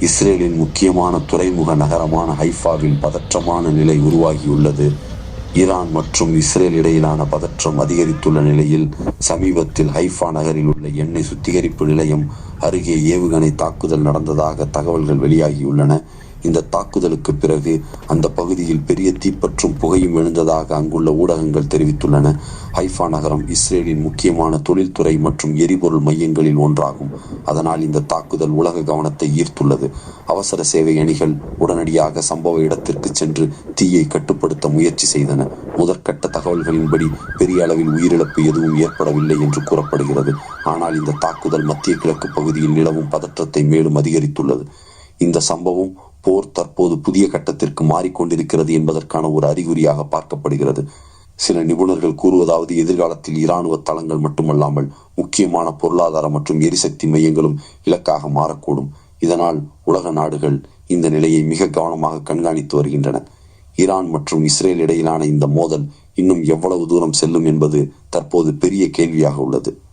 இஸ்ரேலின் முக்கியமான துறைமுக நகரமான ஹைஃபாவில் பதற்றமான நிலை உருவாகியுள்ளது. ஈரான் மற்றும் இஸ்ரேல் இடையிலான பதற்றம் அதிகரித்துள்ள நிலையில் சமீபத்தில் ஹைஃபா நகரில் உள்ள எண்ணெய் சுத்திகரிப்பு நிலையம் அருகே ஏவுகணை தாக்குதல் நடந்ததாக தகவல்கள் வெளியாகியுள்ளன. இந்த தாக்குதலுக்கு பிறகு அந்த பகுதியில் பெரிய தீப்பற்றும் புகையும் எழுந்ததாக அங்குள்ள ஊடகங்கள் தெரிவித்துள்ளன. ஹைஃபா நகரம் இஸ்ரேலின் முக்கியமான தொழில்துறை மற்றும் எரிபொருள் மையங்களில் ஒன்றாகும். அதனால் இந்த தாக்குதல் உலக கவனத்தை ஈர்த்துள்ளது. அவசர சேவை அணிகள் உடனடியாக சம்பவ இடத்திற்கு சென்று தீயை கட்டுப்படுத்த முயற்சி செய்தன. முதற்கட்ட தகவல்களின்படி பெரிய அளவில் உயிரிழப்பு எதுவும் ஏற்படவில்லை என்று கூறப்படுகிறது. ஆனால் இந்த தாக்குதல் மத்திய கிழக்கு பகுதியில் நிலவும் பதற்றத்தை மேலும் அதிகரித்துள்ளது. இந்த சம்பவம் போர் தற்போது புதிய கட்டத்திற்கு மாறிக்கொண்டிருக்கிறது என்பதற்கான ஒரு அறிகுறியாக பார்க்கப்படுகிறது. சில நிபுணர்கள் கூறுவதாவது, எதிர்காலத்தில் இராணுவ தளங்கள் மட்டுமல்லாமல் முக்கியமான பொருளாதார மற்றும் எரிசக்தி மையங்களும் இலக்காக மாறக்கூடும். இதனால் உலக நாடுகள் இந்த நிலையை மிக கவனமாக கண்காணித்து வருகின்றன. ஈரான் மற்றும் இஸ்ரேல் இடையிலான இந்த மோதல் இன்னும் எவ்வளவு தூரம் செல்லும் என்பது தற்போது பெரிய கேள்வியாக உள்ளது.